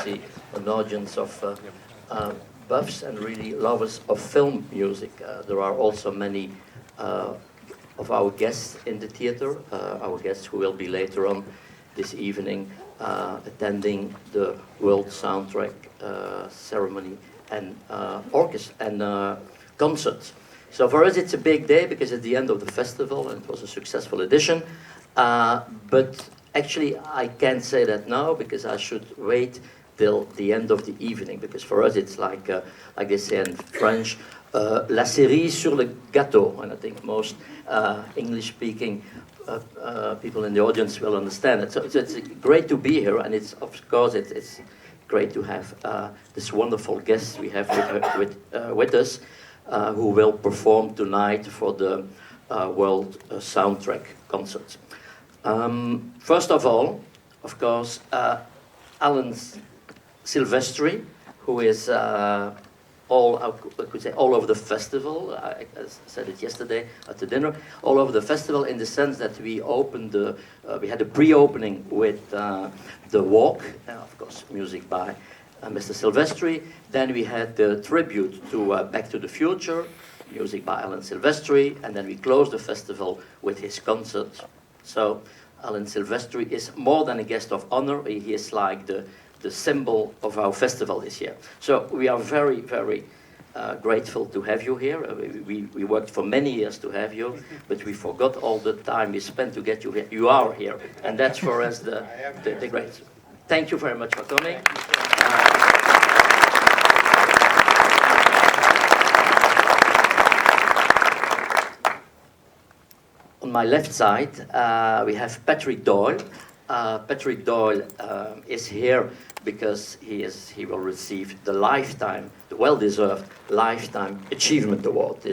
see an audience of buffs and really lovers of film music. There are also many of our guests in the theater, our guests who will be later on this evening attending the World Soundtrack ceremony and orchestra and concerts. So for us it's a big day because it's the end of the festival and it was a successful edition. But actually I can't say that now because I should wait till the end of the evening, because for us it's like they say in French, la cerise sur le gâteau, and I think most English-speaking people in the audience will understand it. So it's great to be here, and it's of course it's great to have this wonderful guest we have with us, who will perform tonight for the World Soundtrack concert. First of all, of course, Alan Silvestri, who is I could say all over the festival. I said it yesterday at the dinner. All over the festival, in the sense that we opened we had a pre-opening with the walk, of course, music by Mr. Silvestri. Then we had the tribute to Back to the Future, music by Alan Silvestri, and then we closed the festival with his concert. So Alan Silvestri is more than a guest of honor. He is like the symbol of our festival this year. So we are very, very grateful to have you here. We worked for many years to have you, but we forgot all the time we spent to get you here. You are here, and that's for us the great. Thank you very much for coming. On my left side, we have Patrick Doyle. Patrick Doyle is here because he will receive the well-deserved Lifetime Achievement Award,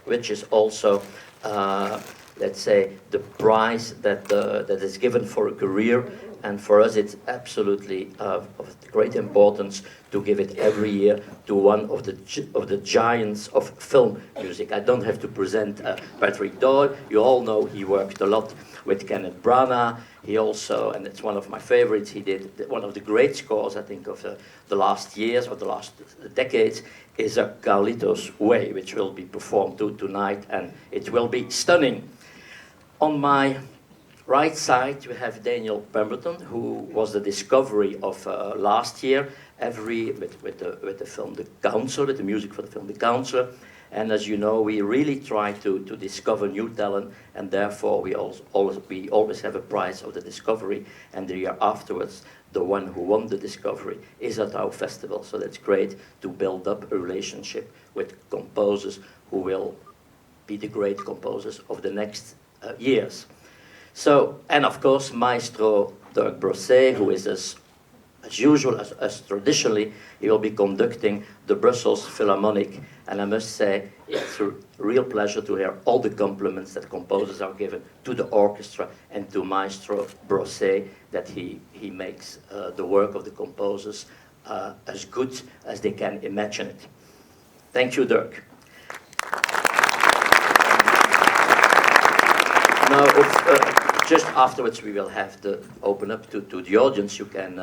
which is also, let's say, the prize that is given for a career. And for us, it's absolutely of great importance to give it every year to one of the giants of film music. I don't have to present Patrick Doyle. You all know he worked a lot with Kenneth Branagh. He also, and it's one of my favorites, he did one of the great scores, I think, of the last years or the last decades, is a Carlitos Way, which will be performed tonight, and it will be stunning. On my right side, we have Daniel Pemberton, who was the discovery of last year, with the film The Counselor, with the music for the film The Counselor. And as you know, we really try to discover new talent, and therefore we always have a prize of the discovery. And the year afterwards, the one who won the discovery is at our festival. So that's great to build up a relationship with composers who will be the great composers of the next years. So, and of course, Maestro Dirk Brosse, who is as usual, as traditionally, he will be conducting the Brussels Philharmonic. And I must say, it's a real pleasure to hear all the compliments that composers are given to the orchestra and to Maestro Brosse, that he makes the work of the composers as good as they can imagine it. Thank you, Dirk. Now, just afterwards, we will have the open up to the audience. You can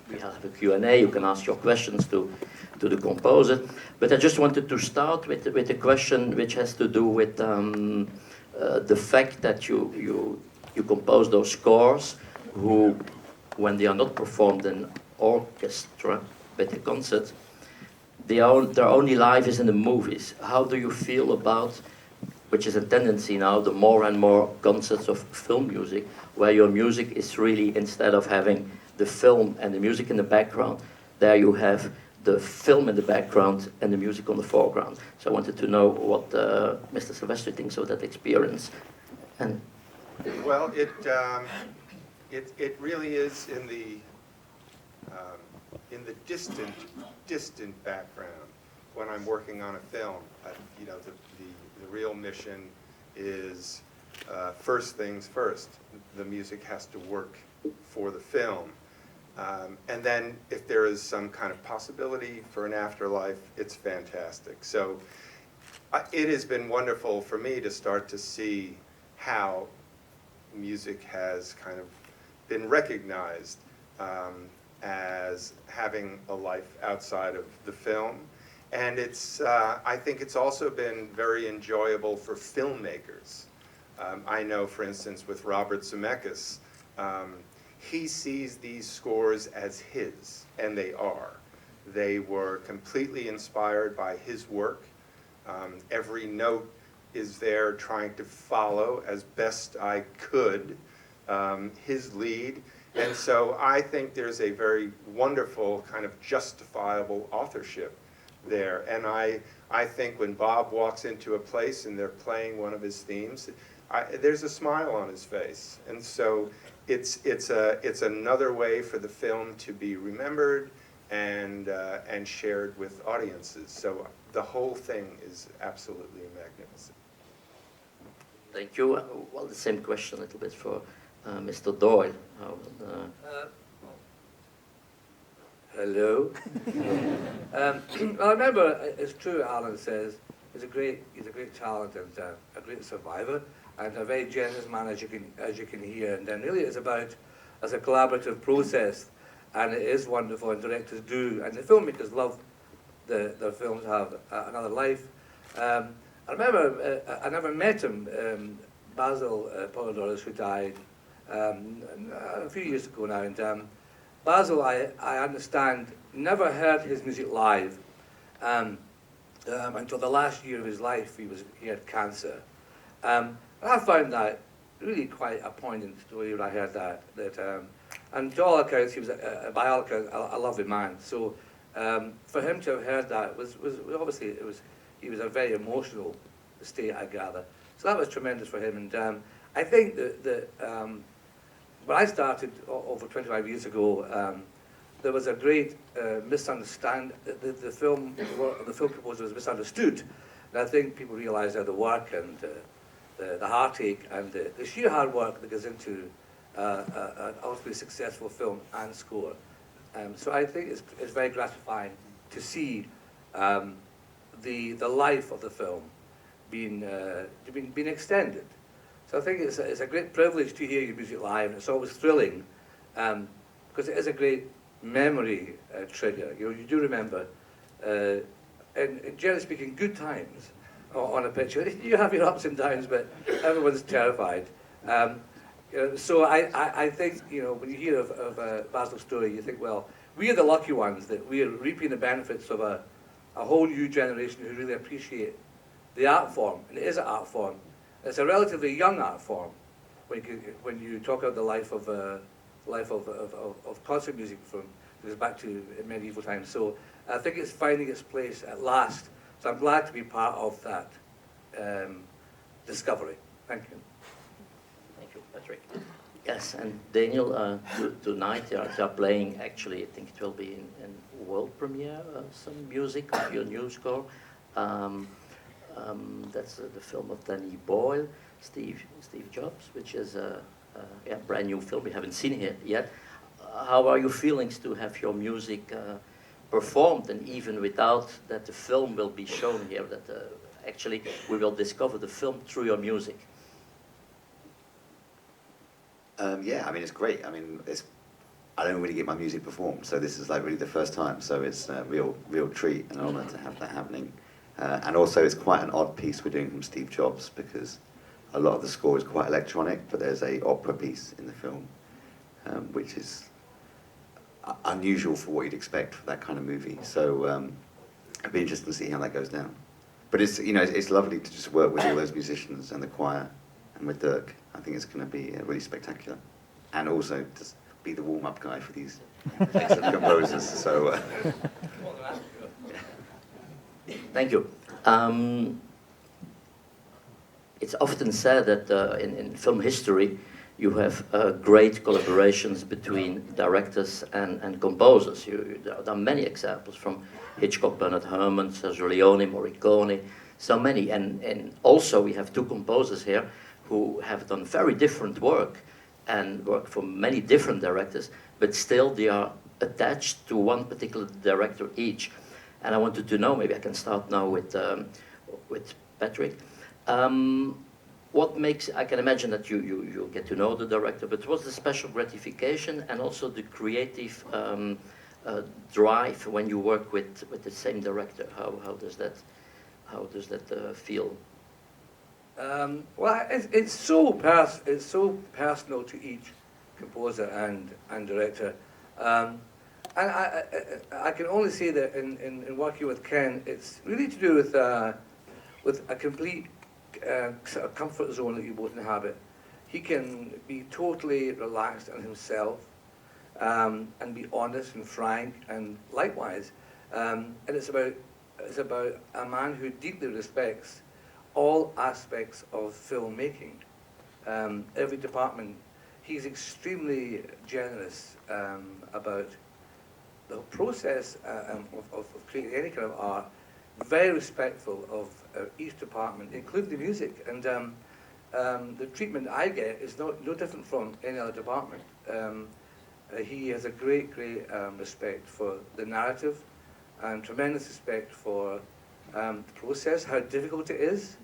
we have a Q&A. You can ask your questions to the composer. But I just wanted to start with a question which has to do with the fact that you compose those scores, who, when they are not performed in orchestra with the concert, their only life is in the movies. How do you feel about, which is a tendency now, the more and more concerts of film music, where your music is really, instead of having the film and the music in the background, there you have the film in the background and the music on the foreground. So I wanted to know what Mr. Silvestri thinks of that experience. And well, it really is in the distant background when I'm working on a film. You know, the real mission is first things first. The music has to work for the film. And then if there is some kind of possibility for an afterlife, it's fantastic. So it has been wonderful for me to start to see how music has kind of been recognized as having a life outside of the film. And it's, I think it's also been very enjoyable for filmmakers. I know, for instance, with Robert Zemeckis, he sees these scores as his, and they are. They were completely inspired by his work. Every note is there trying to follow as best I could his lead. And so I think there's a very wonderful kind of justifiable authorship there. And I think when Bob walks into a place and they're playing one of his themes, there's a smile on his face. And so it's another way for the film to be remembered and shared with audiences. So the whole thing is absolutely magnificent. Thank you. Well, the same question a little bit for Mr. Doyle. Hello. I remember it's true. Alan says he's a great talent and a great survivor and a very generous man, as you can hear. And then really, it's about as a collaborative process, and it is wonderful. And directors do, and the filmmakers love their films have another life. I remember I never met him, Basil Polidorus, who died a few years ago now. And Basil, I understand, never heard his music live until the last year of his life. He had cancer. And I found that really quite a poignant story when I heard that. And to all accounts, he was by all accounts a lovely man. So for him to have heard that was obviously he was a very emotional state, I gather. So that was tremendous for him. And I think that when I started over 25 years ago, there was a great misunderstanding. The film composer was misunderstood. And I think people realised how the work and the heartache and the sheer hard work that goes into an ultimately successful film and score. So I think it's very gratifying to see the life of the film being extended. So I think it's a great privilege to hear your music live, and it's always thrilling because it is a great memory trigger. You do remember, and generally speaking, good times on a picture. You have your ups and downs, but everyone's terrified. So I think, when you hear of Basil's story, you think, well, we are the lucky ones that we are reaping the benefits of a whole new generation who really appreciate the art form, and it is an art form. It's a relatively young art form when you talk about the life of concert music from it goes back to medieval times. So I think it's finding its place at last. So I'm glad to be part of that discovery. Thank you. Thank you, Patrick. Yes, and Daniel, tonight you are playing, actually, I think it will be in world premiere, some music of your new score. That's the film of Danny Boyle, Steve Jobs, which is a brand new film. We haven't seen it yet. How are your feelings to have your music performed, and even without that the film will be shown here, that actually we will discover the film through your music? Yeah, I mean, it's great. I mean, I don't really get my music performed, so this is like really the first time. So it's a real treat and an honour to have that happening. And also, it's quite an odd piece we're doing from Steve Jobs, because a lot of the score is quite electronic, but there's a opera piece in the film, which is unusual for what you'd expect for that kind of movie. So it'd be interesting to see how that goes down. But it's lovely to just work with all those musicians and the choir, and with Dirk. I think it's going to be really spectacular, and also just be the warm-up guy for these excellent composers. So. Thank you. It's often said that in film history you have great collaborations between directors and composers. There are many examples from Hitchcock, Bernard Herrmann, Sergio Leone, Morricone, so many. And also we have two composers here who have done very different work and work for many different directors, but still they are attached to one particular director each. And I wanted to know, maybe I can start now with Patrick. what makes, I can imagine that you get to know the director, but what's the special gratification and also the creative drive when you work with the same director? How does that feel? Well, it's so personal to each composer and director. And I can only say that in working with Ken, it's really to do with a complete sort of comfort zone that you both inhabit. He can be totally relaxed in himself and be honest and frank, and likewise. And it's about a man who deeply respects all aspects of filmmaking. Every department. He's extremely generous about the process of creating any kind of art, very respectful of each department, including the music. And the treatment I get is no different from any other department. He has a great respect for the narrative and tremendous respect for the process, how difficult it is.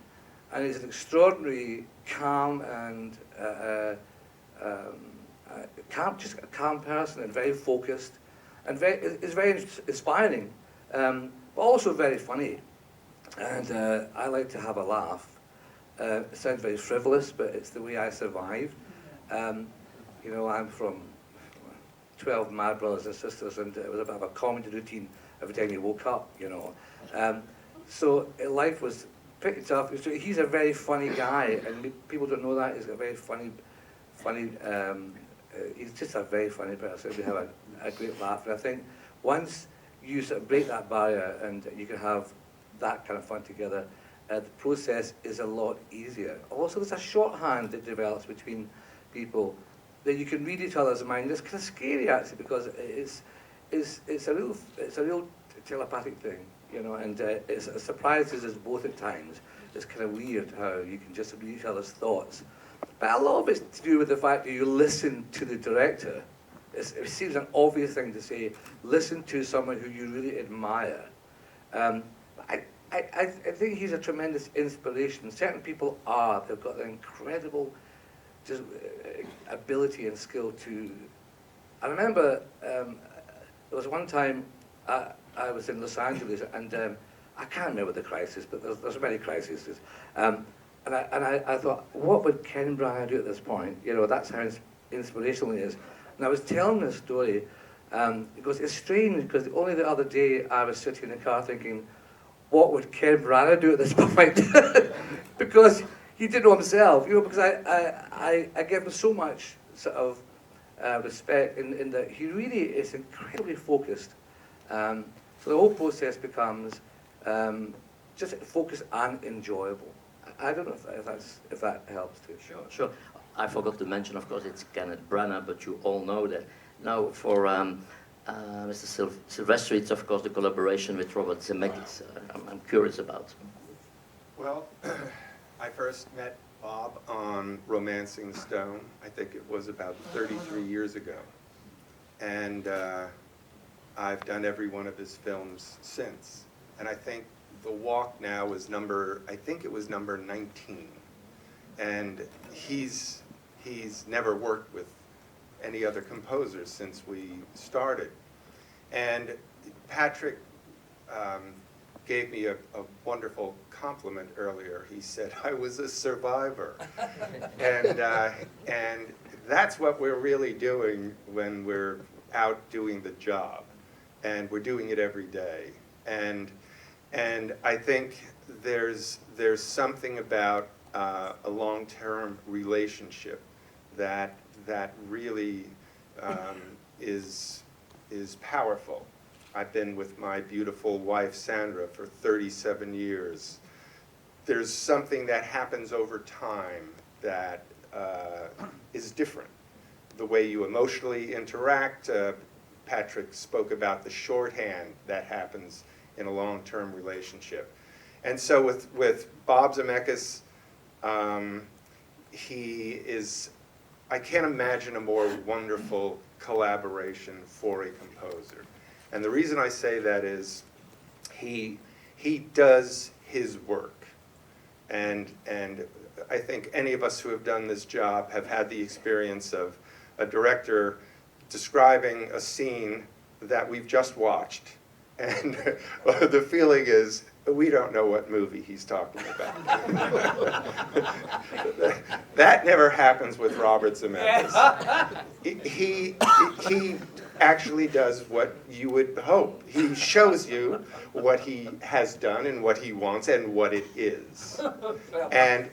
And he's an extraordinary calm and just a calm person, and very focused. And it's very inspiring, but also very funny. And I like to have a laugh. It sounds very frivolous, but it's the way I survived. You know, I'm from 12 mad brothers and sisters, and it was a bit of a comedy routine every time you woke up, you know. So life was pretty tough. He's a very funny guy, and people don't know that. He's a very funny, he's just a very funny person. We have a great laugh, and I think once you sort of break that barrier and you can have that kind of fun together, the process is a lot easier. Also, there's a shorthand that develops between people that you can read each other's mind. It's kind of scary actually, because it's a real telepathic thing, you know, and it surprises us both at times. It's kind of weird how you can just read each other's thoughts. But a lot of it's to do with the fact that you listen to the director. It seems an obvious thing to say, listen to someone who you really admire. I think he's a tremendous inspiration. Certain people are. They've got an incredible just ability and skill to... I remember there was one time I was in Los Angeles, and I can't remember the crisis, but there's many crises. And I thought, what would Ken Branagh do at this point? You know, that's how inspirational he is. And I was telling this story, because it's strange, because only the other day I was sitting in the car thinking, what would Ken Branagh do at this point? Because he didn't know himself, you know, because I give him so much sort of respect in that he really is incredibly focused. So the whole process becomes just focused and enjoyable. I don't know if that helps too. Sure. I forgot to mention, of course, it's Kenneth Branagh, but you all know that. Now, for Mr. Silvestri, it's of course the collaboration with Robert Zemeckis. I'm curious about. Well, I first met Bob on Romancing the Stone. I think it was about 33 years ago. And I've done every one of his films since. And I think The Walk now is number 19. And he's never worked with any other composers since we started. And Patrick gave me a wonderful compliment earlier. He said, I was a survivor. And that's what we're really doing when we're out doing the job. And we're doing it every day. And I think there's something about a long-term relationship that really is powerful. I've been with my beautiful wife Sandra for 37 years. There's something that happens over time that is different. The way you emotionally interact, Patrick spoke about the shorthand that happens in a long-term relationship. And so with Bob Zemeckis, I can't imagine a more wonderful collaboration for a composer. And the reason I say that is he does his work. And I think any of us who have done this job have had the experience of a director describing a scene that we've just watched, and the feeling is, we don't know what movie he's talking about. That never happens with Robert Zemeckis. He actually does what you would hope. He shows you what he has done and what he wants and what it is. And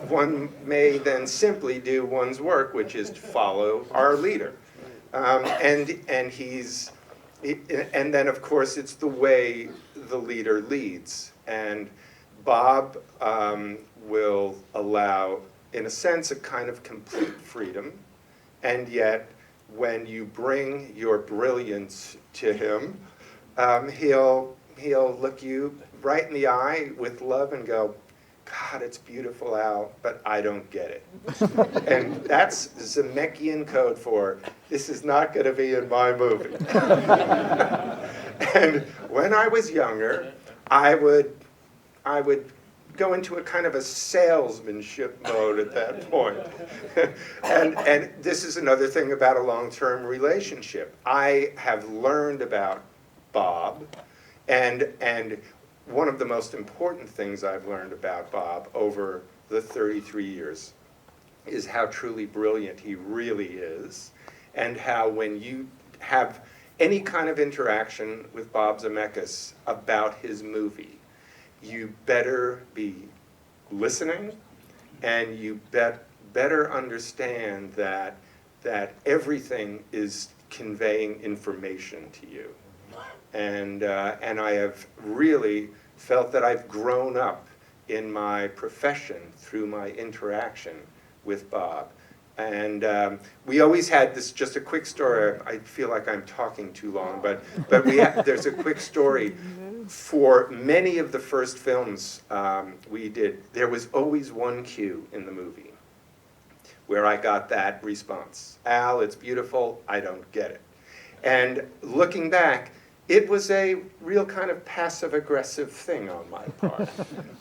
one may then simply do one's work, which is to follow our leader. And then, of course, it's the way the leader leads. And Bob will allow, in a sense, a kind of complete freedom. And yet, when you bring your brilliance to him, he'll look you right in the eye with love and go, God, it's beautiful, Al, but I don't get it. And that's Zemeckian code for, this is not going to be in my movie. And when I was younger, I would go into a kind of a salesmanship mode at that point. And this is another thing about a long-term relationship. I have learned about Bob, and one of the most important things I've learned about Bob over the 33 years is how truly brilliant he really is, and how when you have any kind of interaction with Bob Zemeckis about his movie, you better be listening, and you better understand that everything is conveying information to you. And I have really felt that I've grown up in my profession through my interaction with Bob. And we always had this, just a quick story, I feel like I'm talking too long, but there's a quick story. For many of the first films we did, there was always one cue in the movie where I got that response. Al, it's beautiful, I don't get it. And looking back, it was a real kind of passive-aggressive thing on my part.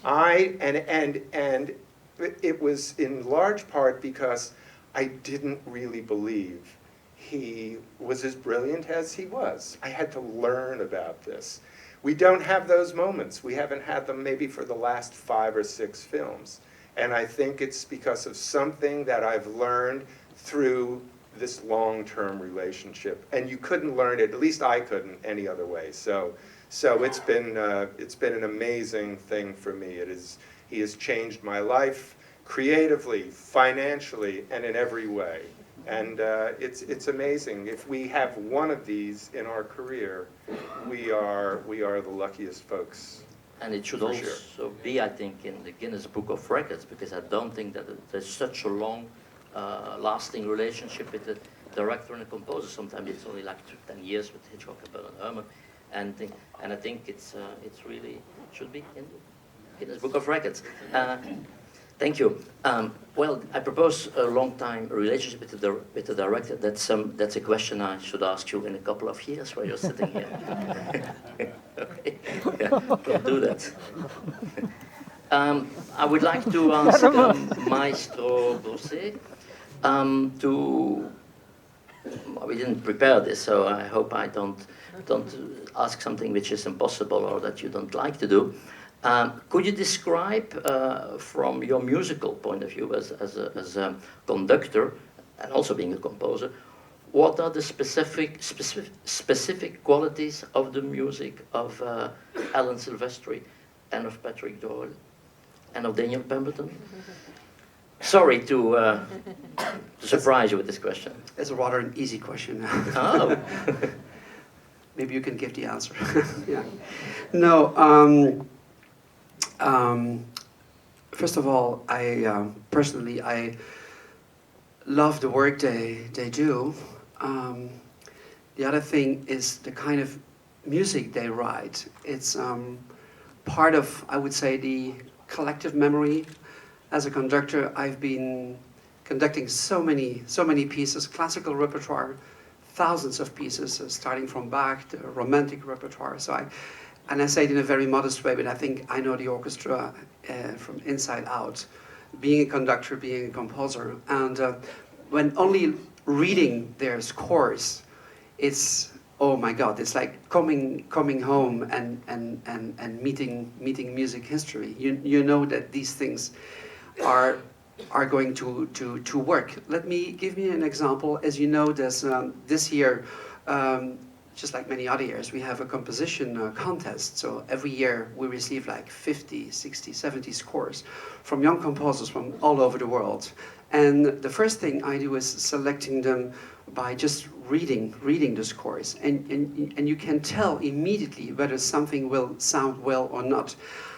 And it was in large part because I didn't really believe he was as brilliant as he was. I had to learn about this. We don't have those moments. We haven't had them maybe for the last 5 or 6 films. And I think it's because of something that I've learned through this long-term relationship. And you couldn't learn it, at least I couldn't, any other way. So it's been an amazing thing for me. He has changed my life creatively, financially, and in every way. And it's amazing. If we have one of these in our career, we are the luckiest folks. And it should For also sure. be, I think, in the Guinness Book of Records, because I don't think that there's such a long, lasting relationship with the director and the composer. Sometimes it's only like 10 years with Hitchcock and Bernard Herrmann, and I think it's really should be in the Guinness Book of Records. Thank you. Well, I propose a long-time relationship with the director. That's a question I should ask you in a couple of years while you're sitting here. Okay. Yeah, we'll do that. I would like to ask Maestro Brosse to. We didn't prepare this, so I hope I don't ask something which is impossible or that you don't like to do. Could you describe, from your musical point of view as a conductor and also being a composer, what are the specific qualities of the music of Alan Silvestri and of Patrick Doyle and of Daniel Pemberton? Sorry to surprise you with this question. It's a rather an easy question. Oh. Maybe you can give the answer. Yeah. No. First of all, I personally love the work they do. The other thing is the kind of music they write. It's part of, I would say, the collective memory. As a conductor, I've been conducting so many pieces, classical repertoire, thousands of pieces, starting from Bach to romantic repertoire. So and I say it in a very modest way, but I think I know the orchestra from inside out, being a conductor, being a composer, and when only reading their scores, it's, oh my God, it's like coming home and meeting music history. You know that these things are going to work. Give me an example. As you know, there's this year, just like many other years, we have a composition contest. So every year we receive like 50, 60, 70 scores from young composers from all over the world. And the first thing I do is selecting them by just reading the scores. And you can tell immediately whether something will sound well or not.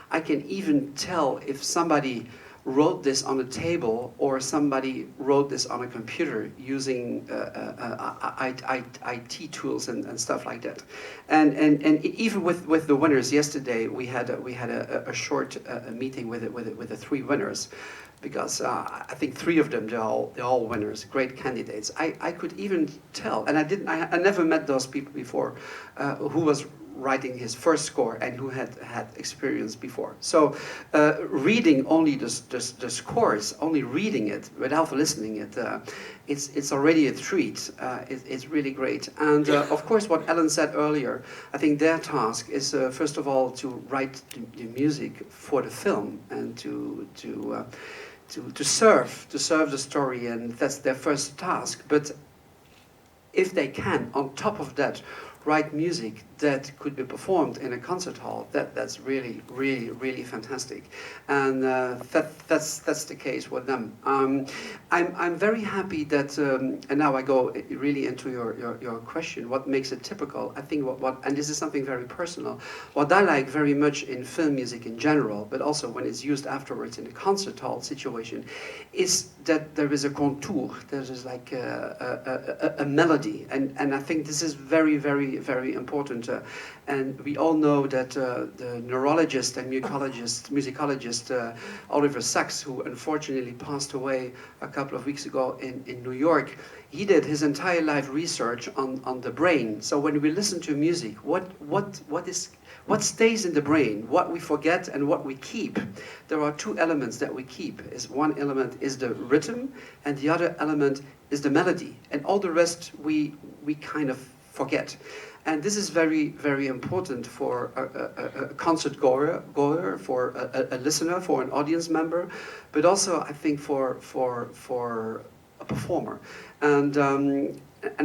I can even tell if somebody wrote this on a table or somebody wrote this on a computer using IT tools and stuff like that. And even with the winners yesterday, we had a short meeting with the three winners, because I think three of them, they're all winners, great candidates. I could even tell, and I never met those people before, who was writing his first score and who had experience before. So reading only the scores, only reading it without listening it, it's already a treat. It's really great. And of course, what Ellen said earlier, I think their task is first of all to write the music for the film and to serve the story, and that's their first task. But if they can, on top of that, write music that could be performed in a concert hall, that's really, really, really fantastic. And that's the case with them. I'm very happy that, and now I go really into your question, what makes it typical? I think and this is something very personal, what I like very much in film music in general, but also when it's used afterwards in a concert hall situation, is that there is a contour, there is like a melody, and I think this is very, very, very important. And we all know that the neurologist and musicologist Oliver Sacks, who unfortunately passed away a couple of weeks ago in New York, he did his entire life research on the brain. So when we listen to music, what stays in the brain, what we forget and what we keep? There are two elements that we keep. One element is the rhythm, and the other element is the melody, and all the rest we kind of forget. And this is very, very important for a concert goer, for a listener, for an audience member, but also I think for a performer. And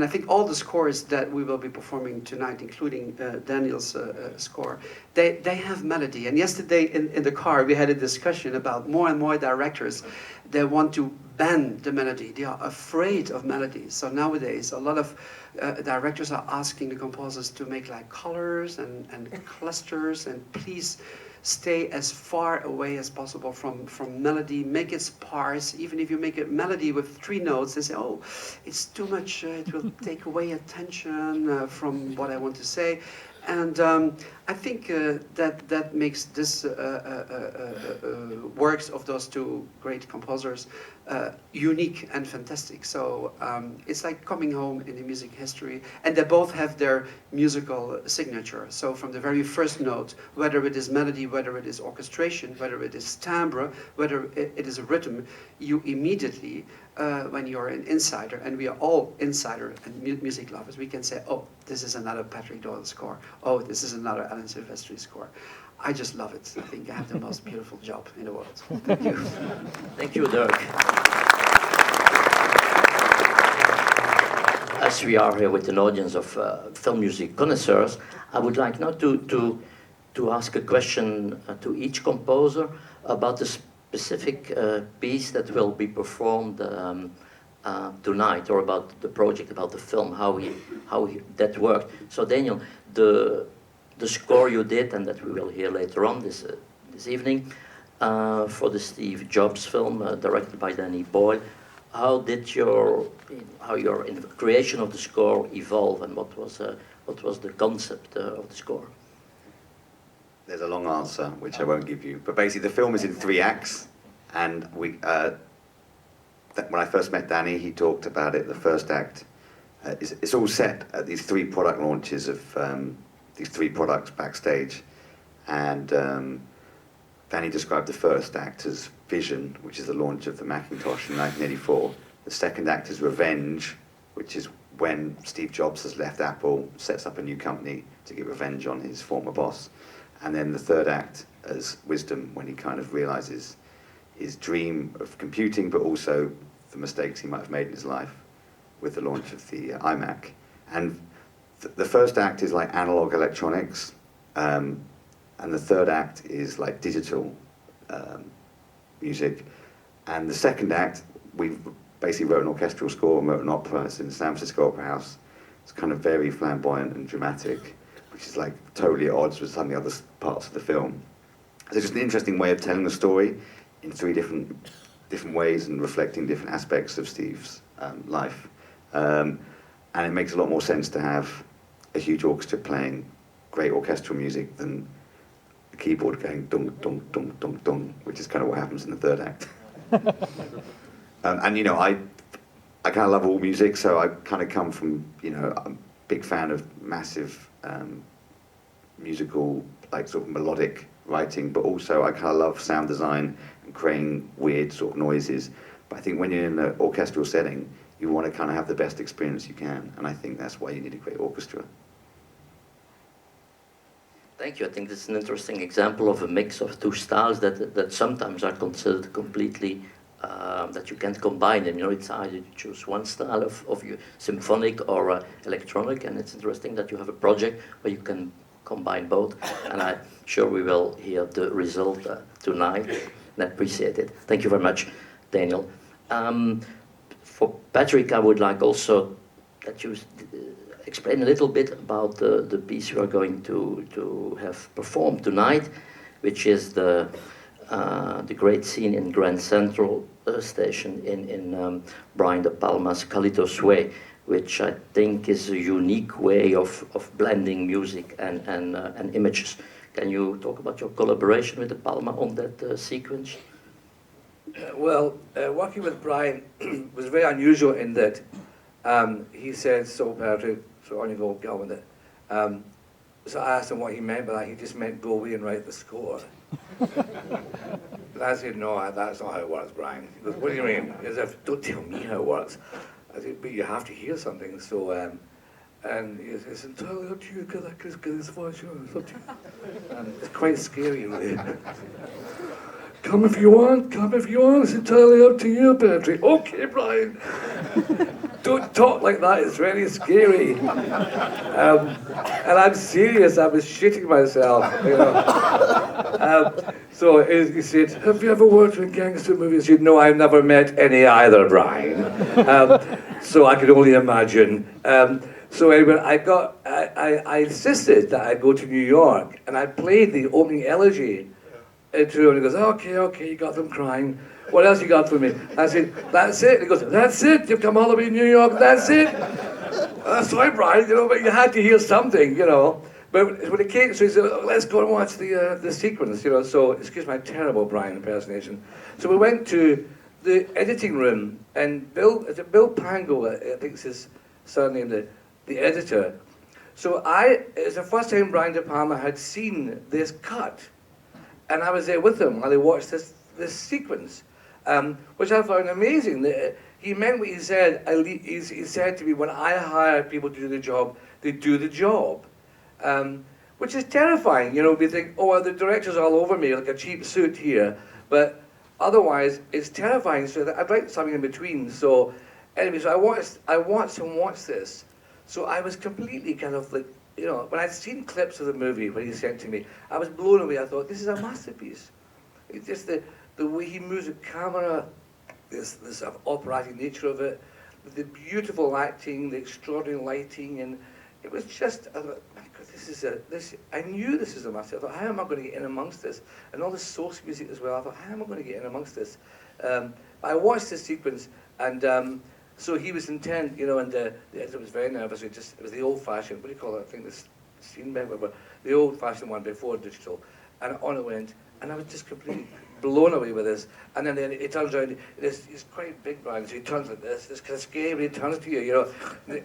I think all the scores that we will be performing tonight, including Daniel's score, they have melody. And yesterday in the car we had a discussion about more and more directors. They want to ban the melody. They are afraid of melody. So nowadays a lot of directors are asking the composers to make like colors and clusters, and please stay as far away as possible from melody. Make it sparse. Even if you make a melody with 3 notes, they say, oh, it's too much, it will take away attention from what I want to say. And I think that makes this works of those two great composers unique and fantastic. So it's like coming home in the music history, and they both have their musical signature. So from the very first note, whether it is melody, whether it is orchestration, whether it is timbre, whether it is a rhythm, you immediately, when you're an insider, and we are all insider and music lovers, we can say, oh, this is another Patrick Doyle score. Oh, this is another Alan Silvestri score. I just love it. I think I have the most beautiful job in the world. Thank you. Thank you, Dirk. As we are here with an audience of film music connoisseurs, I would like now to ask a question to each composer about the specific piece that will be performed tonight, or about the project, about the film, how that worked. So Daniel, the score you did, and that we will hear later on this evening, for the Steve Jobs film directed by Danny Boyle, how did your creation of the score evolve, and what was the concept of the score? There's a long answer, which I won't give you. But basically, the film is in 3 acts, and when I first met Danny, he talked about it. The first act, it's all set at these 3 product launches of these 3 products backstage. And then he described the first act as Vision, which is the launch of the Macintosh in 1984. The second act is Revenge, which is when Steve Jobs has left Apple, sets up a new company to get revenge on his former boss. And then the third act as Wisdom, when he kind of realizes his dream of computing, but also the mistakes he might have made in his life with the launch of the iMac. And the first act is like analog electronics, and the third act is like digital music. And the second act, we basically wrote an orchestral score and wrote an opera. It's in the San Francisco Opera House. It's kind of very flamboyant and dramatic, which is like totally at odds with some of the other parts of the film. So it's just an interesting way of telling the story in three different ways and reflecting different aspects of Steve's life. And it makes a lot more sense to have a huge orchestra playing great orchestral music than the keyboard going dong, dong, dong, dong, dong, which is kind of what happens in the third act. And you know, I kind of love all music, so I kind of come from, you know, I'm a big fan of massive musical, like sort of melodic writing, but also I kind of love sound design and creating weird sort of noises. But I think when you're in an orchestral setting, you want to kind of have the best experience you can, and I think that's why you need a great orchestra. Thank you. I think this is an interesting example of a mix of two styles that sometimes are considered completely, that you can't combine them. You know, it's either you choose one style of your symphonic or electronic, and it's interesting that you have a project where you can combine both, and I'm sure we will hear the result tonight, and I appreciate it. Thank you very much, Daniel. For Patrick, I would like also that you explain a little bit about the piece you are going to have performed tonight, which is the great scene in Grand Central Station in Brian De Palma's Carlitos Way, which I think is a unique way of blending music and images. Can you talk about your collaboration with De Palma on that sequence? Well, working with Brian was very unusual in that he said, "So Patrick, so on you go, get on with it." So I asked him what he meant by that. He just meant go away and write the score. And I said, "No, that's not how it works, Brian." He goes, "What do you mean?" As if, "Don't tell me how it works." I said, "But you have to hear something." So, and he says, "It's entirely up to you, because it's voice, it's up to you." And it's quite scary, really. Come if you want, it's entirely up to you, Patrick. Okay, Brian. Don't talk like that, it's very scary. And I'm serious, I was shitting myself, you know. So he said, "Have you ever worked in gangster movies?" I said, "No, I've never met any either, Brian." So I could only imagine. So anyway, I insisted that I go to New York, and I played the opening elegy. And he goes, okay, you got them crying. What else you got for me? I said, "That's it." He goes, "That's it? You've come all the way to New York, that's it?" Sorry, Brian, you know, but you had to hear something, you know. But when it came, so he said, "Let's go and watch the sequence," you know. So, excuse my terrible Brian impersonation. So we went to the editing room, and Bill Pango, I think it's his surname, the editor. So it was the first time Brian De Palma had seen this cut. And I was there with him while they watched this sequence, which I found amazing. He meant what he said. He said to me, "When I hire people to do the job, they do the job," which is terrifying. You know, we think, "Oh, well, the director's all over me like a cheap suit here," but otherwise, it's terrifying. So I'd like something in between. So anyway, so I watched this. So I was completely kind of like, you know, when I'd seen clips of the movie when he sent to me, I was blown away. I thought, this is a masterpiece. It's just the way he moves the camera, this sort of operatic nature of it, the beautiful acting, the extraordinary lighting, and it was just, I thought, my God, I knew this is a masterpiece. I thought, how am I going to get in amongst this? And all the source music as well. I thought, how am I going to get in amongst this? I watched this sequence, and so he was intent, you know, and the editor was very nervous. It was the old-fashioned, what do you call it? I think this scene, but the old-fashioned one before digital. And on it went, and I was just completely blown away with this. And then it turns around, he's quite big, Brian, so he turns like this. It's kind of scary when he turns to you, you know. You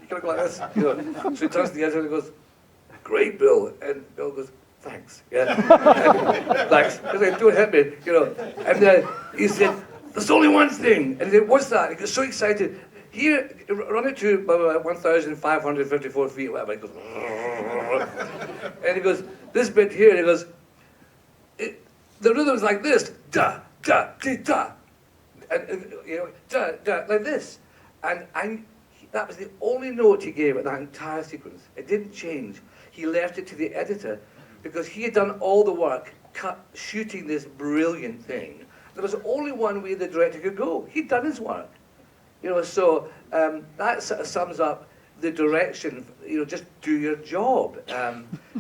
kind of go like this, you know. So he turns to the editor and goes, "Great, Bill." And Bill goes, thanks. Yeah. Thanks. Because they don't hit me, you know. And he said, there's only one thing. And he said, what's that? He got so excited. Here, run it to 1,554 feet, whatever. He goes, and he goes, this bit here, and he goes, the rhythm's like this, da, da, di, da. And you know, da, da, like this. And that was the only note he gave at that entire sequence. It didn't change. He left it to the editor because he had done all the work, shooting this brilliant thing. There was only one way the director could go. He'd done his work. You know, so that sort of sums up the direction, you know, just do your job.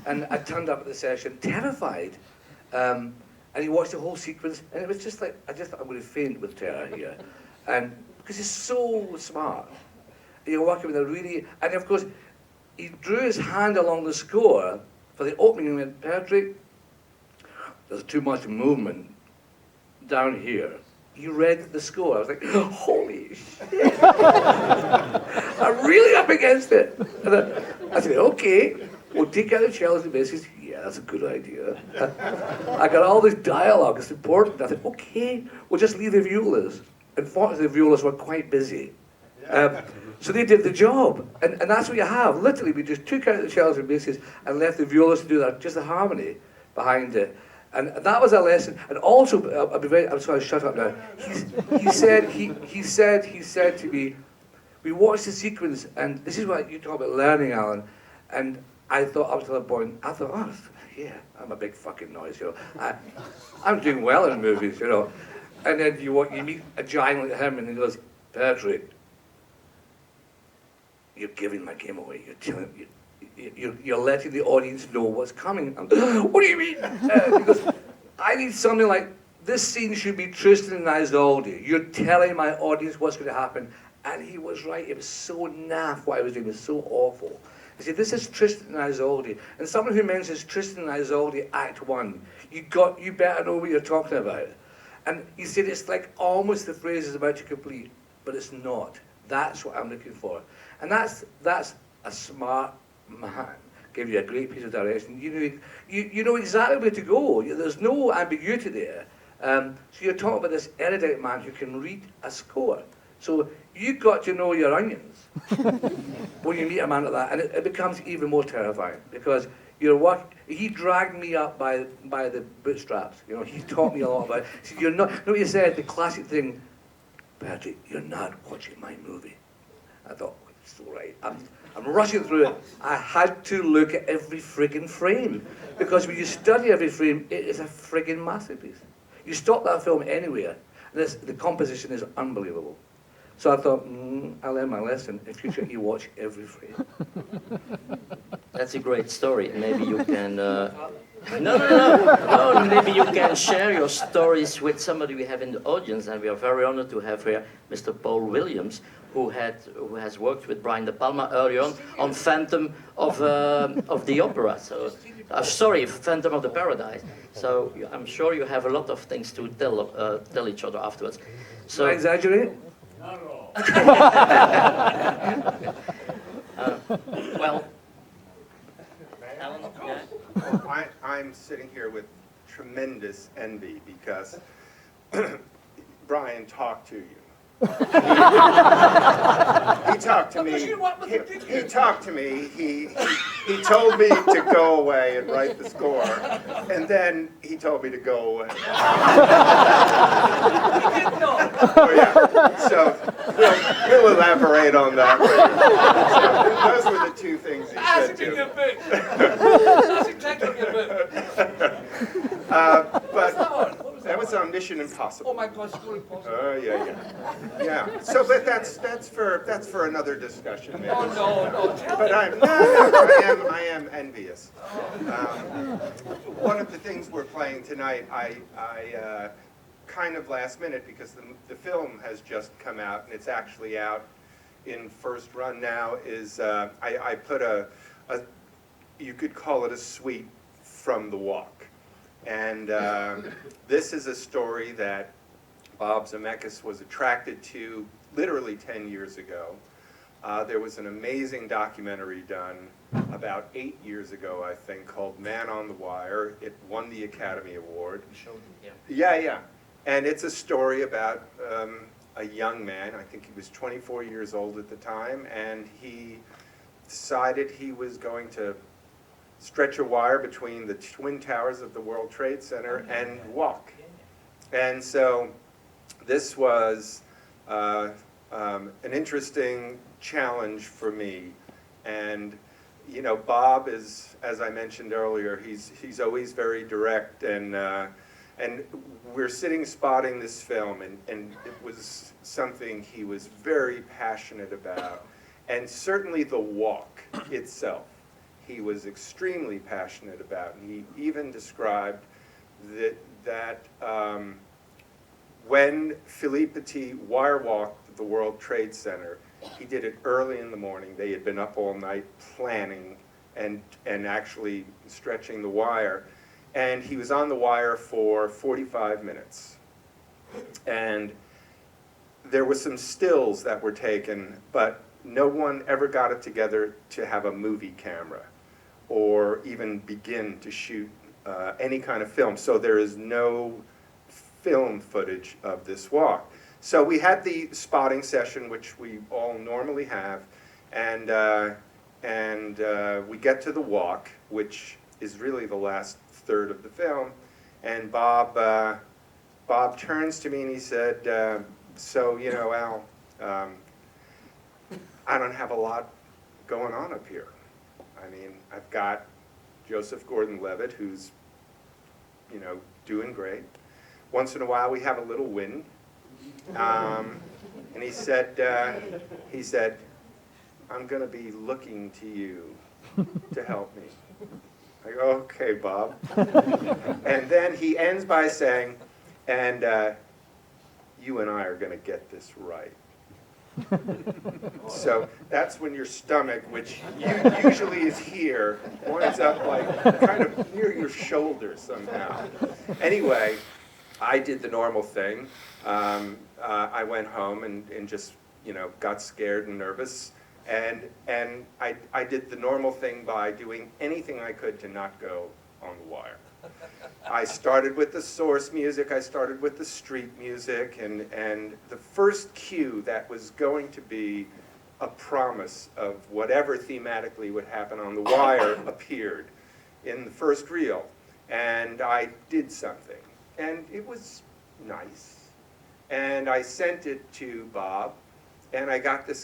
And I turned up at the session terrified. And he watched the whole sequence, and it was just like, I just thought I'm going to faint with terror here. And because he's so smart. You're working with a really, and of course, he drew his hand along the score for the opening and went, Patrick, there's too much movement down here. He read the score. I was like, holy shit. I'm really up against it. And I said, okay, we'll take out the cellos and basses. Yeah, that's a good idea. I got all this dialogue, it's important. I said, okay, we'll just leave the violas. Unfortunately, the violas were quite busy. So they did the job. And that's what you have. Literally, we just took out the cellos and basses and left the violas to do that, just the harmony behind it. And that was a lesson. And also, I'm sorry, shut up now. He said to me, we watched the sequence, and this is what you talk about learning, Alan. And I thought, up to that point, oh, yeah, I'm a big fucking noise, you know. I'm doing well in movies, you know. And then you meet a giant like him, and he goes, Patrick, you're giving my game away. You're telling you're letting the audience know what's coming. What do you mean? He goes, I need something like, this scene should be Tristan and Isolde. You're telling my audience what's going to happen. And he was right. It was so naff what I was doing. It was so awful. He said, this is Tristan and Isolde. And someone who mentions Tristan and Isolde Act 1, you better know what you're talking about. And he said, it's like almost the phrase is about to complete, but it's not. That's what I'm looking for. And that's a smart man. Give you a great piece of direction. You know exactly where to go. There's no ambiguity there. So you're talking about this erudite man who can read a score. So you've got to know your onions when you meet a man like that. And it becomes even more terrifying because he dragged me up by the bootstraps. You know, he taught me a lot about it. So you know what you said, the classic thing, Patrick, you're not watching my movie. I thought, it's all right. I'm rushing through it. I had to look at every friggin' frame. Because when you study every frame, it is a friggin' masterpiece. You stop that film anywhere, and the composition is unbelievable. So I thought, I'll learn my lesson. In future, you watch every frame. That's a great story. Maybe you can... No, maybe you can share your stories with somebody we have in the audience, and we are very honored to have here Mr. Paul Williams, who has worked with Brian De Palma early on Phantom of the Opera. So, sorry, Phantom of the Paradise. So I'm sure you have a lot of things to tell each other afterwards. So do I exaggerate? Not at all. Well, Alan, I'm sitting here with tremendous envy because Brian talked to you. He talked to me. He talked to me. He told me to go away and write the score, and then he told me to go away. Oh yeah. So we'll elaborate on that later. So, those were the two things he said to me. But that was on Mission Impossible. Oh my gosh, Mission Impossible. Oh yeah. So, but that's for another discussion. Maybe. No. But I am envious. One of the things we're playing tonight, I kind of last minute because the film has just come out and it's actually out in first run now. Is I put a you could call it a suite from the walk, and this is a story that Bob Zemeckis was attracted to literally 10 years ago. There was an amazing documentary done about 8 years ago, I think, called Man on the Wire. It won the Academy Award. You showed me, Yeah, yeah. And it's a story about a young man, I think he was 24 years old at the time, and he decided he was going to stretch a wire between the twin towers of the World Trade Center and walk. And so this was an interesting challenge for me. And you know, Bob is, as I mentioned earlier, he's always very direct, and we're sitting spotting this film, and it was something he was very passionate about, and certainly the walk itself, he was extremely passionate about. And he even described that when Philippe Petit wire walked the World Trade Center, he did it early in the morning. They had been up all night planning and actually stretching the wire. And he was on the wire for 45 minutes. And there were some stills that were taken, but no one ever got it together to have a movie camera or even begin to shoot any kind of film. So there is no film footage of this walk. So we had the spotting session, which we all normally have, and we get to the walk, which is really the last third of the film, and Bob turns to me and he said, so, you know, Al, I don't have a lot going on up here. I mean, I've got Joseph Gordon-Levitt, who's, you know, doing great. Once in a while we have a little wind. And he said, I'm going to be looking to you to help me. I go, okay, Bob. And then he ends by saying, and you and I are going to get this right. So that's when your stomach, which usually is here, winds up like kind of near your shoulder somehow. Anyway, I did the normal thing. I went home and just, you know, got scared and nervous. And I did the normal thing by doing anything I could to not go on the wire. I started with the source music, I started with the street music, and the first cue that was going to be a promise of whatever thematically would happen on the wire appeared in the first reel. And I did something, and it was nice. And I sent it to Bob, and I got this